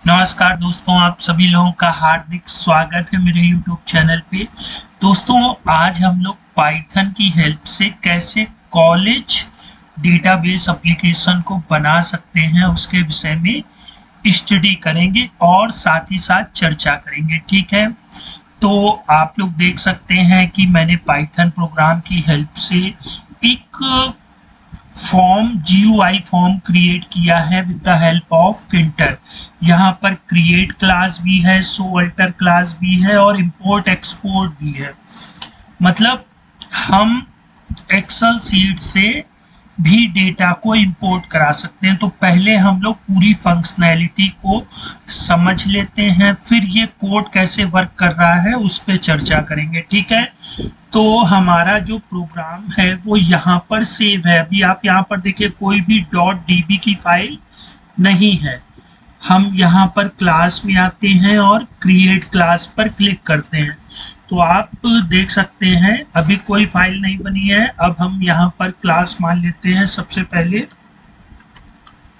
नमस्कार दोस्तों, आप सभी लोगों का हार्दिक स्वागत है मेरे YouTube चैनल पे। दोस्तों, आज हम लोग पाइथन की हेल्प से कैसे कॉलेज डेटाबेस एप्लीकेशन को बना सकते हैं उसके विषय में स्टडी करेंगे और साथ ही साथ चर्चा करेंगे। ठीक है, तो आप लोग देख सकते हैं कि मैंने पाइथन प्रोग्राम की हेल्प से एक फॉर्म GUI फॉर्म क्रिएट किया है with the help of printer. यहाँ पर क्रिएट क्लास भी है, शो अल्टर क्लास भी है और इंपोर्ट एक्सपोर्ट भी है। मतलब हम एक्सेल सीट से भी डेटा को इंपोर्ट करा सकते हैं। तो पहले हम लोग पूरी फंक्शनैलिटी को समझ लेते हैं, फिर ये कोड कैसे वर्क कर रहा है उस पर चर्चा करेंगे। ठीक है, तो हमारा जो प्रोग्राम है वो यहाँ पर सेव है। अभी आप यहाँ पर देखिए कोई भी .db की फाइल नहीं है। हम यहाँ पर क्लास में आते हैं और क्रिएट क्लास पर क्लिक करते हैं तो आप देख सकते हैं अभी कोई फाइल नहीं बनी है। अब हम यहाँ पर क्लास मान लेते हैं। सबसे पहले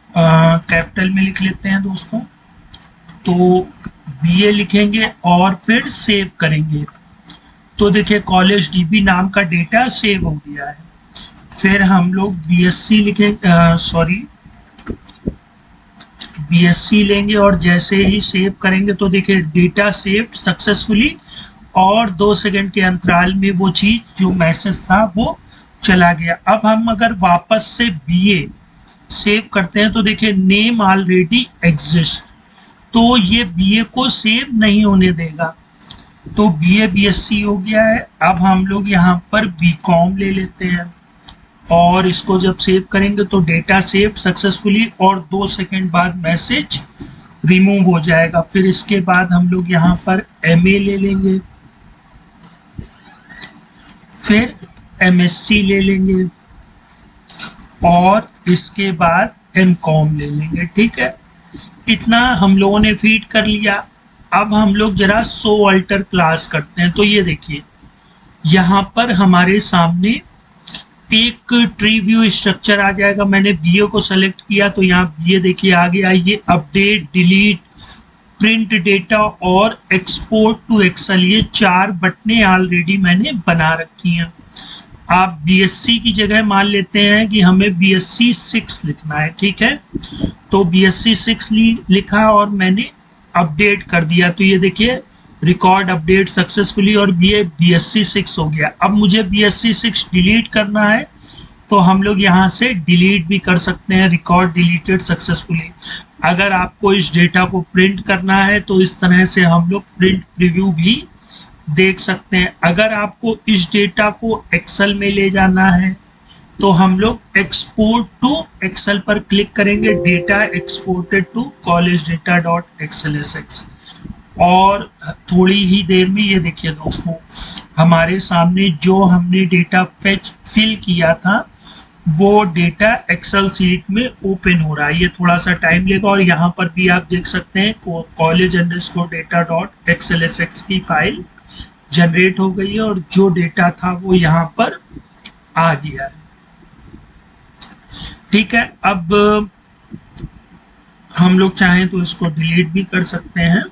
कैपिटल में लिख लेते हैं दोस्तों, तो BA लिखेंगे और फिर सेव करेंगे। तो देखिए कॉलेज DB नाम का डेटा सेव हो गया है। फिर हम लोग BSc लेंगे और जैसे ही सेव करेंगे तो देखिए डेटा सेव्ड सक्सेसफुली और 2 सेकंड के अंतराल में वो चीज जो मैसेज था वो चला गया। अब हम अगर वापस से BA सेव करते हैं तो देखिए नेम ऑलरेडी एग्जिस्ट, तो ये BA को सेव नहीं होने देगा। तो BA BSc हो गया है। अब हम लोग यहाँ पर BCom ले लेते हैं और इसको जब सेव करेंगे तो डेटा सेव सक्सेसफुली और 2 सेकंड बाद मैसेज रिमूव हो जाएगा। फिर इसके बाद हम लोग यहाँ पर MA ले लेंगे, फिर MSc ले लेंगे और इसके बाद MCom ले लेंगे। ठीक है, इतना हम लोगों ने फीड कर लिया। अब हम लोग जरा शो अल्टर क्लास करते हैं। तो ये देखिए यहाँ पर हमारे सामने एक ट्री व्यू स्ट्रक्चर आ जाएगा। मैंने BA को सेलेक्ट किया तो यहाँ BA देखिए आ गया। ये अपडेट, डिलीट, प्रिंट डेटा और एक्सपोर्ट टू एक्सेल, ये 4 बटनें ऑलरेडी मैंने बना रखी हैं। आप BSc की जगह मान लेते हैं कि हमें BSc 6 लिखना है। ठीक है, तो BSc 6 लिखा और मैंने अपडेट कर दिया। तो ये देखिए रिकॉर्ड अपडेट सक्सेसफुली और BSc 6 हो गया। अब मुझे BSc 6 डिलीट करना है तो हम लोग यहाँ से डिलीट भी कर सकते हैं, रिकॉर्ड डिलीटेड सक्सेसफुली। अगर आपको इस डेटा को प्रिंट करना है तो इस तरह से हम लोग प्रिंट प्रीव्यू भी देख सकते हैं। अगर आपको इस डेटा को एक्सेल में ले जाना है तो हम लोग एक्सपोर्ट टू एक्सेल पर क्लिक करेंगे, data exported to college data .xlsx, और थोड़ी ही देर में ये देखिए दोस्तों हमारे सामने जो हमने डेटा फिल किया था वो डेटा एक्सेल सीट में ओपन हो रहा है। ये थोड़ा सा टाइम लेगा और यहाँ पर भी आप देख सकते हैं college_data.xlsx की फाइल जनरेट हो गई है और जो डेटा था वो यहाँ पर आ गया है। ठीक है, अब हम लोग चाहें तो इसको डिलीट भी कर सकते हैं।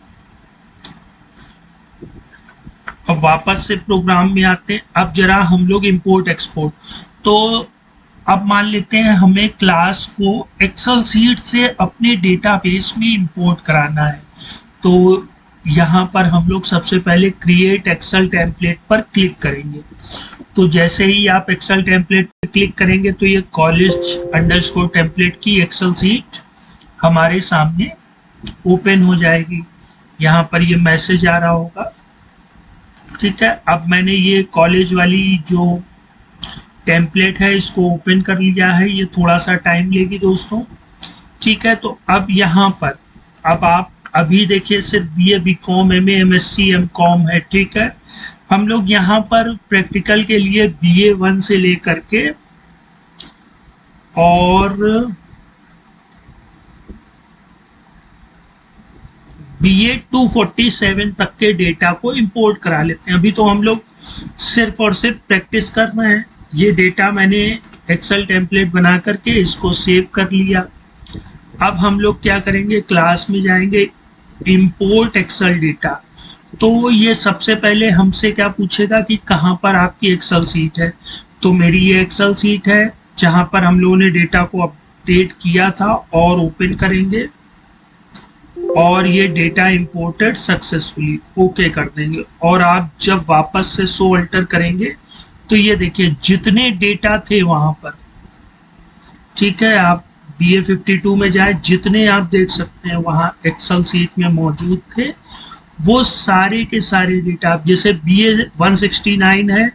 अब वापस से प्रोग्राम में आते हैं। अब जरा हम लोग इंपोर्ट एक्सपोर्ट, तो अब मान लेते हैं हमें क्लास को एक्सेल सीट से अपने डेटाबेस में इंपोर्ट कराना है। तो यहाँ पर हम लोग सबसे पहले क्रिएट एक्सेल टेम्पलेट पर क्लिक करेंगे। तो जैसे ही आप एक्सेल टेम्पलेट पर क्लिक करेंगे तो ये college_टेम्पलेट की एक्सेल सीट हमारे सामने ओपन हो जाएगी। यहाँ पर ये मैसेज आ रहा होगा। ठीक है, अब मैंने ये कॉलेज वाली जो टेम्पलेट है इसको ओपन कर लिया है। ये थोड़ा सा टाइम लेगी दोस्तों। ठीक है, तो अब यहाँ पर अब आप अभी देखिए सिर्फ BA BCom MA MSc MCom है। ठीक है, हम लोग यहाँ पर प्रैक्टिकल के लिए BA 1 से लेकर के और BA 247 तक के डेटा को इंपोर्ट करा लेते हैं। अभी तो हम लोग सिर्फ और सिर्फ प्रैक्टिस कर रहे हैं। ये डेटा मैंने एक्सेल टेम्पलेट बना करके इसको सेव कर लिया। अब हम लोग क्या करेंगे, क्लास में जाएंगे, इंपोर्ट एक्सेल डेटा। तो ये सबसे पहले हमसे क्या पूछेगा कि कहाँ पर आपकी एक्सेल सीट है। तो मेरी ये एक्सेल सीट है जहाँ पर हम लोगों ने डेटा को अपडेट किया था, और ओपन करेंगे और ये डेटा इंपोर्टेड सक्सेसफुली, ओके कर देंगे। और आप जब वापस से शो अल्टर करेंगे तो ये देखिए जितने डेटा थे वहां पर, ठीक है, आप BA52 में जाए, जितने आप देख सकते हैं वहां एक्सेल सीट में मौजूद थे वो सारे के सारे डेटा। आप जैसे BA169 है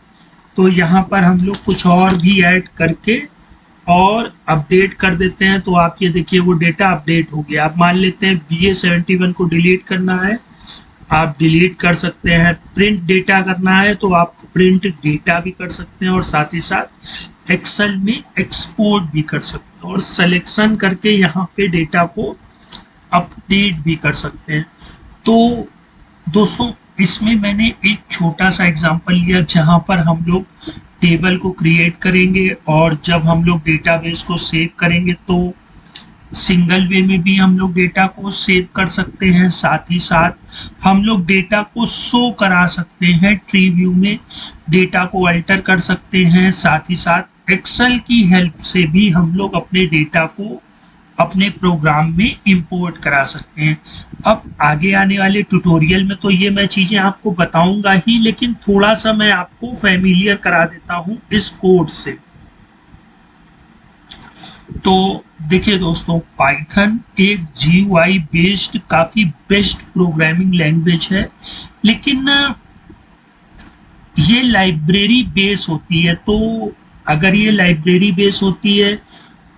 तो यहाँ पर हम लोग कुछ और भी ऐड करके और अपडेट कर देते हैं, तो आप ये देखिए वो डेटा अपडेट हो गया। आप मान लेते हैं BA71 को डिलीट करना है, आप डिलीट कर सकते हैं। प्रिंट डेटा करना है तो आप प्रिंट डेटा भी कर सकते हैं, और साथ ही साथ एक्सेल में एक्सपोर्ट भी कर सकते हैं, और सिलेक्शन करके यहाँ पे डेटा को अपडेट भी कर सकते हैं। तो दोस्तों इसमें मैंने एक छोटा सा एग्जांपल लिया जहां पर हम लोग टेबल को क्रिएट करेंगे, और जब हम लोग डेटाबेस को सेव करेंगे तो सिंगल वे में भी हम लोग डेटा को सेव कर सकते हैं, साथ ही साथ हम लोग डेटा को शो करा सकते हैं, ट्री व्यू में डेटा को अल्टर कर सकते हैं, साथ ही साथ एक्सेल की हेल्प से भी हम लोग अपने डेटा को अपने प्रोग्राम में इंपोर्ट करा सकते हैं। अब आगे आने वाले ट्यूटोरियल में तो ये मैं चीज़ें आपको बताऊंगा ही, लेकिन थोड़ा सा मैं आपको फैमिलियर करा देता हूं इस कोड से। तो देखिए दोस्तों, पाइथन एक GUI बेस्ड काफ़ी बेस्ट प्रोग्रामिंग लैंग्वेज है, लेकिन ये लाइब्रेरी बेस होती है। तो अगर ये लाइब्रेरी बेस होती है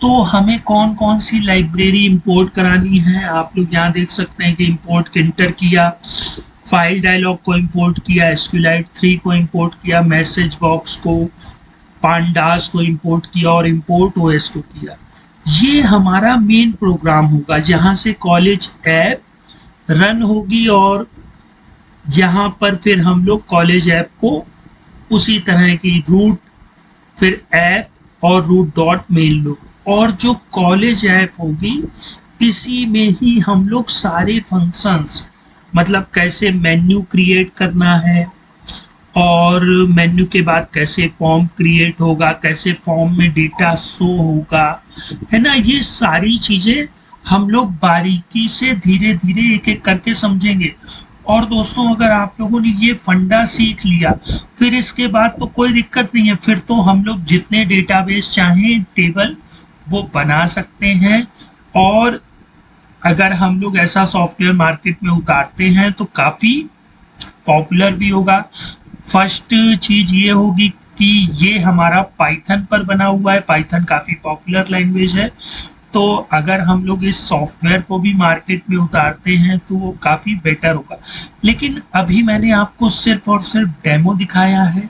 तो हमें कौन कौन सी लाइब्रेरी इंपोर्ट करानी है, आप लोग यहाँ देख सकते हैं कि इंपोर्ट किंटर किया, फाइल डायलॉग को इंपोर्ट किया, SQLite 3 को इंपोर्ट किया, मैसेज बॉक्स को, पांडास को इंपोर्ट किया, और इंपोर्ट OS को किया। ये हमारा मेन प्रोग्राम होगा जहाँ से कॉलेज ऐप रन होगी, और यहाँ पर फिर हम लोग कॉलेज ऐप को उसी तरह की रूट, फिर ऐप और रूट डॉट मेल लो, और जो कॉलेज ऐप होगी इसी में ही हम लोग सारे फंक्शंस, मतलब कैसे मेन्यू क्रिएट करना है, और मेन्यू के बाद कैसे फॉर्म क्रिएट होगा, कैसे फॉर्म में डेटा शो होगा, है ना, ये सारी चीज़ें हम लोग बारीकी से धीरे धीरे एक एक करके समझेंगे। और दोस्तों अगर आप लोगों ने ये फंडा सीख लिया फिर इसके बाद तो कोई दिक्कत नहीं है, फिर तो हम लोग जितने डेटाबेस चाहें टेबल वो बना सकते हैं। और अगर हम लोग ऐसा सॉफ्टवेयर मार्केट में उतारते हैं तो काफ़ी पॉपुलर भी होगा। फर्स्ट चीज़ ये होगी कि ये हमारा पाइथन पर बना हुआ है, पाइथन काफ़ी पॉपुलर लैंग्वेज है, तो अगर हम लोग इस सॉफ्टवेयर को भी मार्केट में उतारते हैं तो वो काफ़ी बेटर होगा। लेकिन अभी मैंने आपको सिर्फ और सिर्फ डेमो दिखाया है,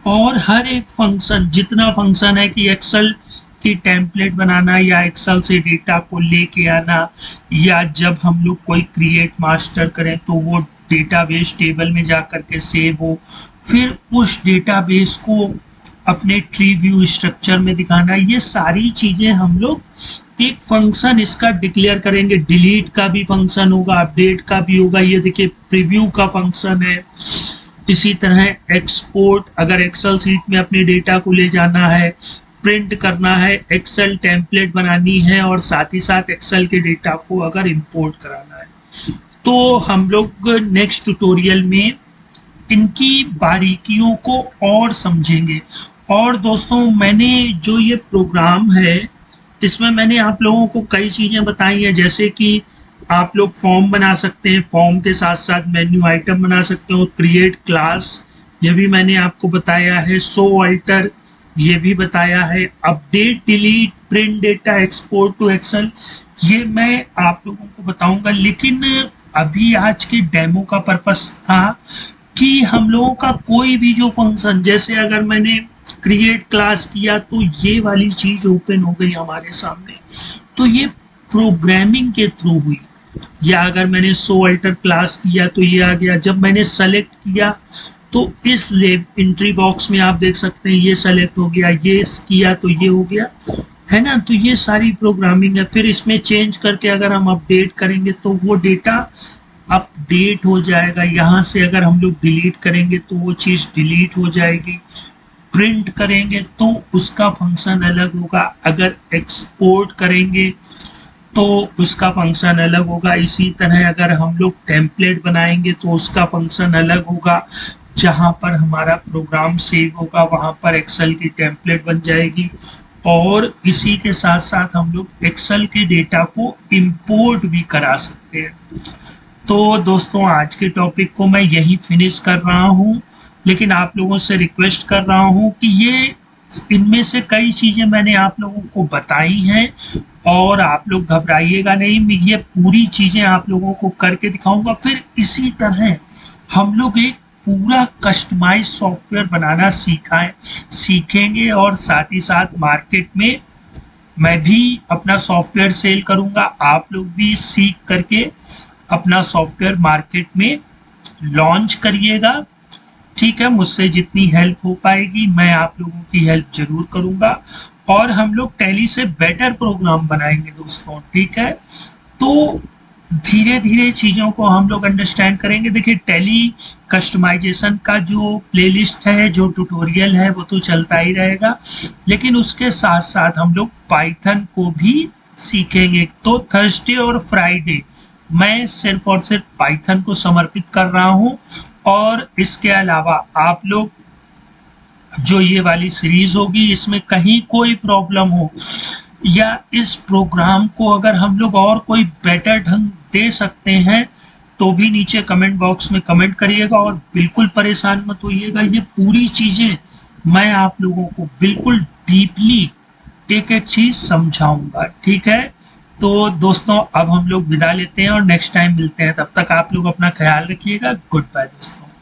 और हर एक फंक्शन, जितना फंक्शन है कि एक्सेल की टेम्पलेट बनाना, या एक्सेल से डेटा को लेके आना, या जब हम लोग कोई क्रिएट मास्टर करें तो वो डेटाबेस टेबल में जा कर के सेव हो, फिर उस डेटाबेस को अपने ट्री व्यू स्ट्रक्चर में दिखाना, ये सारी चीज़ें हम लोग एक फंक्शन इसका डिक्लेयर करेंगे। डिलीट का भी फंक्शन होगा, अपडेट का भी होगा, ये देखिए प्रीव्यू का फंक्शन है। इसी तरह एक्सपोर्ट, अगर एक्सेल सीट में अपने डेटा को ले जाना है, प्रिंट करना है, एक्सेल टेम्पलेट बनानी है, और साथ ही साथ एक्सेल के डेटा को अगर इंपोर्ट कराना है, तो हम लोग नेक्स्ट ट्यूटोरियल में इनकी बारीकियों को और समझेंगे। और दोस्तों मैंने जो ये प्रोग्राम है इसमें मैंने आप लोगों को कई चीज़ें बताई हैं, जैसे कि आप लोग फॉर्म बना सकते हैं, फॉर्म के साथ साथ मेन्यू आइटम बना सकते हो, क्रिएट क्लास ये भी मैंने आपको बताया है, शो अल्टर ये भी बताया है, update delete, print data, export to Excel ये मैं आप लोगों को बताऊंगा। लेकिन अभी आज के डेमो का पर्पस था कि हम लोगों का कोई भी जो फंक्शन, जैसे अगर मैंने क्रिएट क्लास किया तो ये वाली चीज ओपन हो गई हमारे सामने, तो ये प्रोग्रामिंग के थ्रू हुई। या अगर मैंने शो अल्टर क्लास किया तो ये आ गया, जब मैंने सेलेक्ट किया तो इस एंट्री बॉक्स में आप देख सकते हैं ये सेलेक्ट हो गया, ये किया तो ये हो गया, है ना। तो ये सारी प्रोग्रामिंग है। फिर इसमें चेंज करके अगर हम अपडेट करेंगे तो वो डेटा अपडेट हो जाएगा। यहाँ से अगर हम लोग डिलीट करेंगे तो वो चीज़ डिलीट हो जाएगी। प्रिंट करेंगे तो उसका फंक्शन अलग होगा। अगर एक्सपोर्ट करेंगे तो उसका फंक्शन अलग होगा। इसी तरह अगर हम लोग टेम्पलेट बनाएंगे तो उसका फंक्शन अलग होगा। जहाँ पर हमारा प्रोग्राम सेव होगा वहाँ पर एक्सेल की टेम्पलेट बन जाएगी। और इसी के साथ साथ हम लोग एक्सेल के डेटा को इंपोर्ट भी करा सकते हैं। तो दोस्तों आज के टॉपिक को मैं यही फिनिश कर रहा हूँ, लेकिन आप लोगों से रिक्वेस्ट कर रहा हूँ कि ये इनमें से कई चीज़ें मैंने आप लोगों को बताई हैं और आप लोग घबराइएगा नहीं। मैं ये पूरी चीज़ें आप लोगों को करके दिखाऊंगा। फिर इसी तरह हम लोग एक पूरा कस्टमाइज सॉफ्टवेयर बनाना सीखेंगे और साथ ही साथ मार्केट में मैं भी अपना सॉफ्टवेयर सेल करूंगा। आप लोग भी सीख करके अपना सॉफ्टवेयर मार्केट में लॉन्च करिएगा। ठीक है, मुझसे जितनी हेल्प हो पाएगी मैं आप लोगों की हेल्प जरूर करूंगा और हम लोग टैली से बेटर प्रोग्राम बनाएंगे दोस्तों। ठीक है, तो धीरे धीरे चीज़ों को हम लोग अंडरस्टैंड करेंगे। देखिए टैली कस्टमाइजेशन का जो प्लेलिस्ट है, जो ट्यूटोरियल है, वो तो चलता ही रहेगा, लेकिन उसके साथ साथ हम लोग पाइथन को भी सीखेंगे। तो थर्सडे और फ्राइडे मैं सिर्फ और सिर्फ पाइथन को समर्पित कर रहा हूँ। और इसके अलावा आप लोग जो ये वाली सीरीज होगी इसमें कहीं कोई प्रॉब्लम हो या इस प्रोग्राम को अगर हम लोग और कोई बेटर ढंग दे सकते हैं तो भी नीचे कमेंट बॉक्स में कमेंट करिएगा और बिल्कुल परेशान मत होइएगा। ये पूरी चीज़ें मैं आप लोगों को बिल्कुल डीपली एक एक चीज़ समझाऊंगा। ठीक है, तो दोस्तों अब हम लोग विदा लेते हैं और नेक्स्ट टाइम मिलते हैं। तब तक आप लोग अपना ख्याल रखिएगा। गुड बाय दोस्तों।